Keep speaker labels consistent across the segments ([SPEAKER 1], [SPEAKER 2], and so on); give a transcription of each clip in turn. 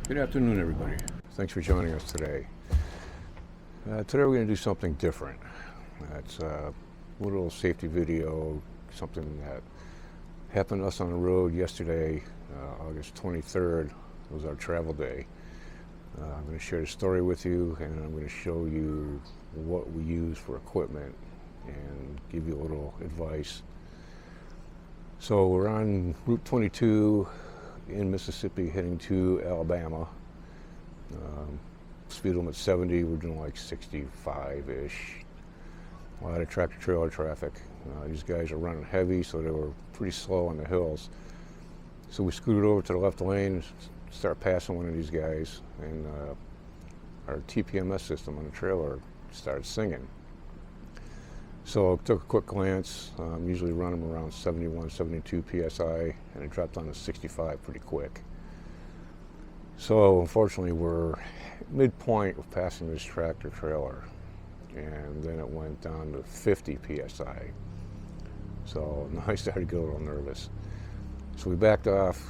[SPEAKER 1] Good afternoon, everybody. Thanks for joining us today. Today we're going to do something different. It's a little safety video, something that happened to us on the road yesterday, August 23rd. It was our travel day. I'm going to share the story with you, and I'm going to show you what we use for equipment and give you a little advice. So we're on Route 22 in Mississippi heading to Alabama. Speed limit 70, we're doing like 65-ish. A lot of tractor trailer traffic. These guys are running heavy, so they were pretty slow on the hills. So we scooted over to the left lane, start passing one of these guys, and our TPMS system on the trailer started singing. So I took a quick glance, usually run them around 71, 72 PSI, and it dropped down to 65 pretty quick. So unfortunately we're midpoint of passing this tractor trailer, and then it went down to 50 PSI. So now I started to get a little nervous. So we backed off,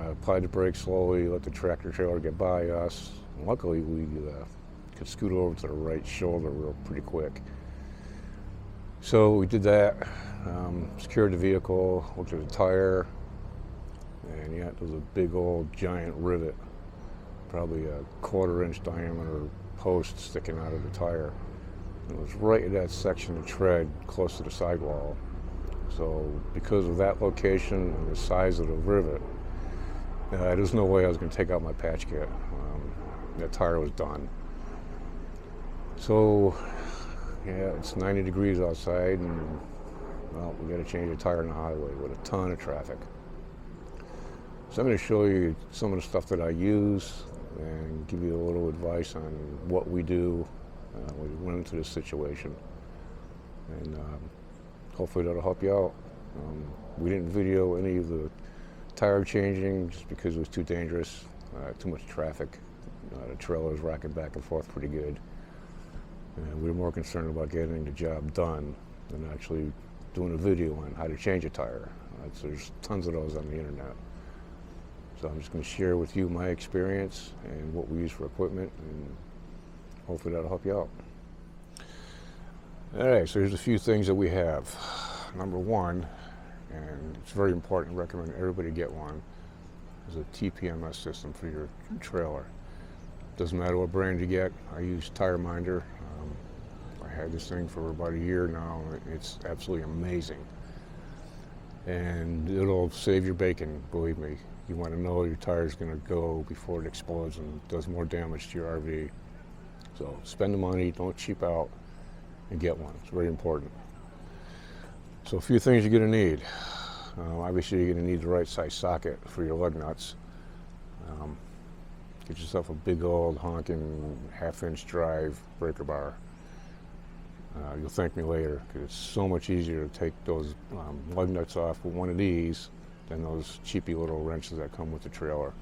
[SPEAKER 1] applied the brakes slowly, let the tractor trailer get by us. And luckily we could scoot over to the right shoulder real pretty quick. So we did that, secured the vehicle, looked at the tire, and yeah, it was a big old giant rivet, probably a 1/4-inch diameter post sticking out of the tire. It was right in that section of tread close to the sidewall. So because of that location and the size of the rivet, there's no way I was going to take out my patch kit. That tire was done. So yeah, it's 90 degrees outside, and well, we got to change a tire on the highway with a ton of traffic. So I'm going to show you some of the stuff that I use and give you a little advice on what we do when we run into this situation. And hopefully that'll help you out. We didn't video any of the tire changing just because it was too dangerous, too much traffic. The trailer was rocking back and forth pretty good. And we were more concerned about getting the job done than actually doing a video on how to change a tire. There's tons of those on the internet. So I'm just going to share with you my experience and what we use for equipment, and hopefully that'll help you out. All right, so here's a few things that we have. Number one, and it's very important, I recommend everybody get one, is a TPMS system for your trailer. Doesn't matter what brand you get. I use Tire Minder. I had this thing for about a year now. It's absolutely amazing. And it'll save your bacon, believe me. You want to know your tire's going to go before it explodes and does more damage to your RV. So spend the money, don't cheap out, and get one. It's very important. So a few things you're going to need. Obviously you're going to need the right size socket for your lug nuts. Get yourself a big old honking 1/2-inch drive breaker bar. You'll thank me later, because it's so much easier to take those lug nuts off with one of these than those cheapy little wrenches that come with the trailer.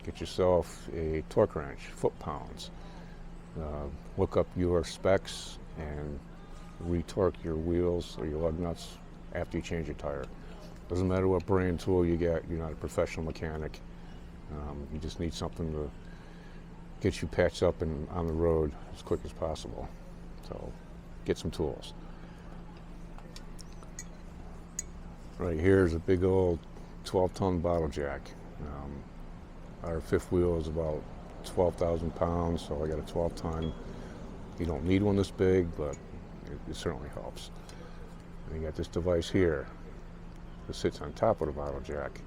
[SPEAKER 1] Get yourself a torque wrench, foot-pounds. Look up your specs and retorque your wheels or your lug nuts after you change your tire. Doesn't matter what brand tool you get, you're not a professional mechanic. You just need something to get you patched up and on the road as quick as possible. So get some tools. Right here is a big old 12-ton bottle jack. Our fifth wheel is about 12,000 pounds, so I got a 12-ton. You don't need one this big, but it certainly helps. And you got this device here that sits on top of the bottle jack,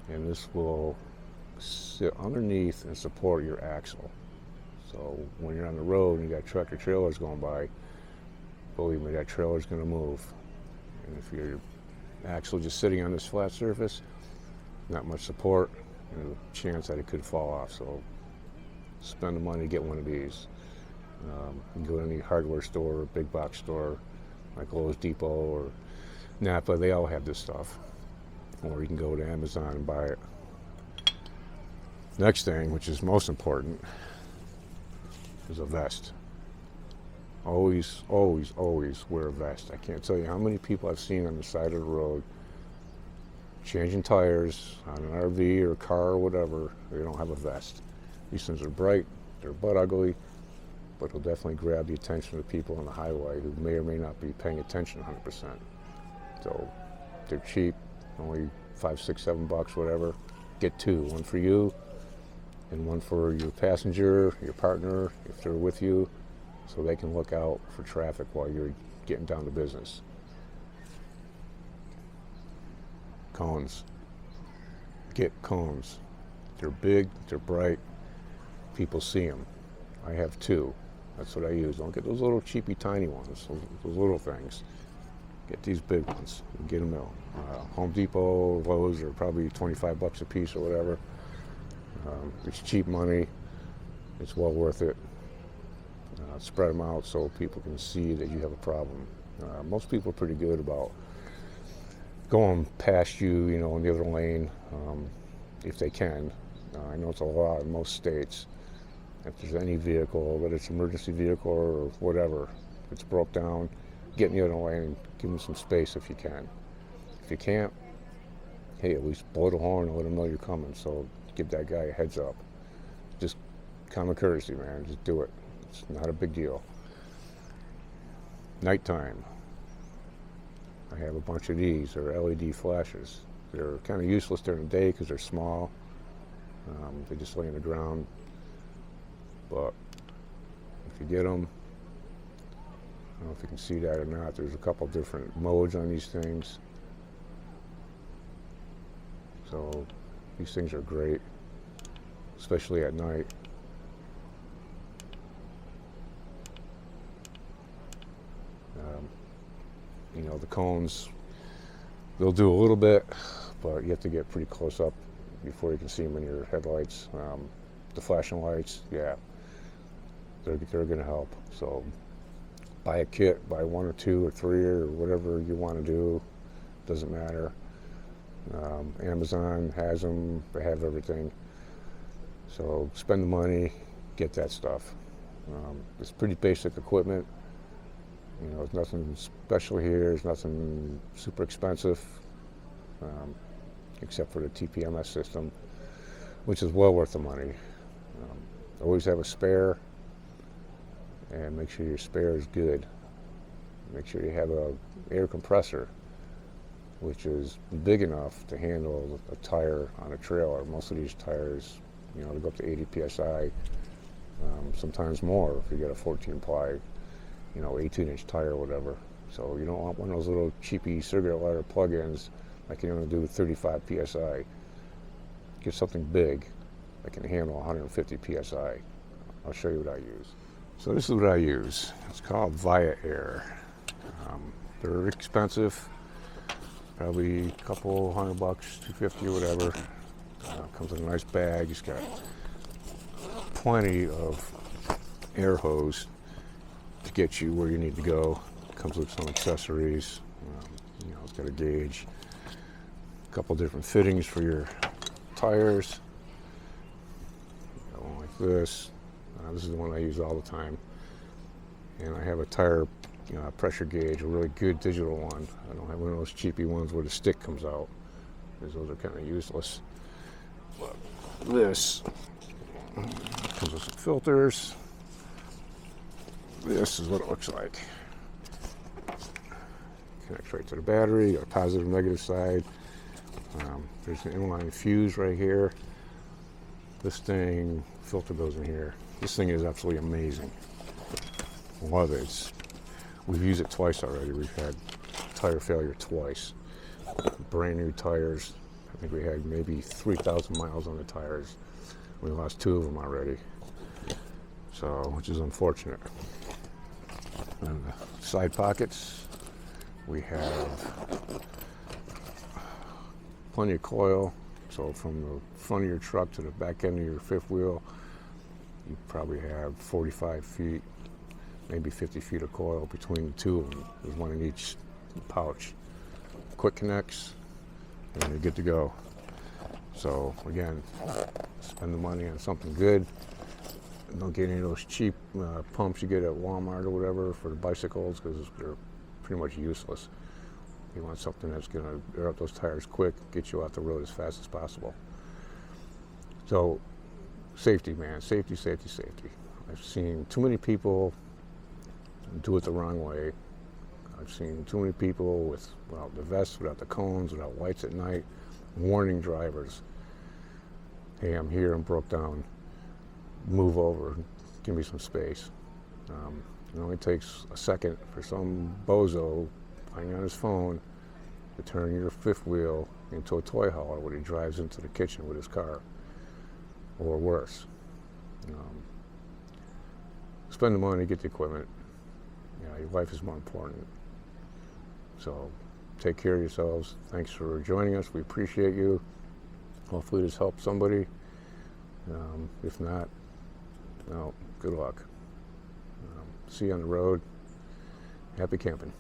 [SPEAKER 1] and this will sit underneath and support your axle. So when you're on the road and you got tractor trailers going by, believe me, that trailer's going to move. And if your axle just sitting on this flat surface, not much support, and a chance that it could fall off. So spend the money to get one of these. You can go to any hardware store or big box store like Lowe's Depot or Napa. They all have this stuff. Or you can go to Amazon and buy it. Next thing, which is most important, is a vest. Always, always, always wear a vest. I can't tell you how many people I've seen on the side of the road changing tires on an RV or car or whatever, they don't have a vest. These things are bright, they're butt ugly, but they'll definitely grab the attention of people on the highway who may or may not be paying attention 100%. So they're cheap, only $5, $6, $7, whatever. Get two, one for you and one for your passenger, your partner, if they're with you, so they can look out for traffic while you're getting down to business. Cones. Get cones. They're big, they're bright, people see them. I have two. That's what I use. Don't get those little cheapy tiny ones, those little things. Get these big ones. Get them at Home Depot, Lowe's are probably $25 a piece or whatever. It's cheap money. It's well worth it. Spread them out so people can see that you have a problem. Most people are pretty good about going past you, you know, in the other lane, if they can. I know it's a law in most states. If there's any vehicle, whether it's an emergency vehicle or whatever, if it's broke down, get in the other lane and give them some space if you can. If you can't, hey, at least blow the horn and let them know you're coming. So give that guy a heads up. Just common courtesy, man. Just do it. It's not a big deal. Nighttime. I have a bunch of these. They're LED flashes. They're kind of useless during the day because they're small. They just lay on the ground. But if you get them, I don't know if you can see that or not. There's a couple different modes on these things. So these things are great, especially at night. You know, the cones, they'll do a little bit, but you have to get pretty close up before you can see them in your headlights. The flashing lights, yeah, they're going to help. So buy a kit, buy one or two or three or whatever you want to do, doesn't matter. Amazon has them, they have everything. So spend the money, get that stuff. It's pretty basic equipment. You know, there's nothing special here, there's nothing super expensive, except for the TPMS system, which is well worth the money. Always have a spare, and make sure your spare is good. Make sure you have an air compressor, which is big enough to handle a tire on a trailer. Most of these tires, you know, they go up to 80 psi, sometimes more if you get a 14-ply, you know, 18-inch tire or whatever. So you don't want one of those little cheapy cigarette lighter plug-ins that can only do 35 psi. Get something big that can handle 150 psi. I'll show you what I use. So this is what I use. It's called Via Air. They're expensive, probably a couple $100, $250 or whatever. Comes in a nice bag. It's got plenty of air hose to get you where you need to go. Comes with some accessories. You know, it's got a gauge, a couple different fittings for your tires. Got one like this. This is the one I use all the time. And I have a tire pressure gauge, a really good digital one. I don't have one of those cheapy ones where the stick comes out, because those are kind of useless. But this comes with some filters. This is what it looks like. Connects right to the battery, got a positive, negative side. There's an inline fuse right here. This thing, filter goes in here. This thing is absolutely amazing. Love it. We've used it twice already. We've had tire failure twice. Brand new tires. I think we had maybe 3,000 miles on the tires. We lost 2 of them already. So, which is unfortunate. And the side pockets, we have plenty of coil. So from the front of your truck to the back end of your fifth wheel, you probably have 45 feet, maybe 50 feet of coil between the two of them. There's one in each pouch. Quick connects, and you're good to go. So again, spend the money on something good. Don't get any of those cheap pumps you get at Walmart or whatever for the bicycles, because they're pretty much useless. You want something that's going to air up those tires quick, get you off the road as fast as possible. So, safety, man. Safety, safety, safety. I've seen too many people do it the wrong way. I've seen too many people without the vests, without the cones, without lights at night, warning drivers. Hey, I'm here, I'm broke down. Move over, give me some space. It only takes a second for some bozo playing on his phone to turn your fifth wheel into a toy hauler when he drives into the kitchen with his car, or worse. Spend the money, get the equipment. Your life is more important. So take care of yourselves. Thanks for joining us. We appreciate you. Hopefully this helped somebody. If not, well, good luck. See you on the road. Happy camping.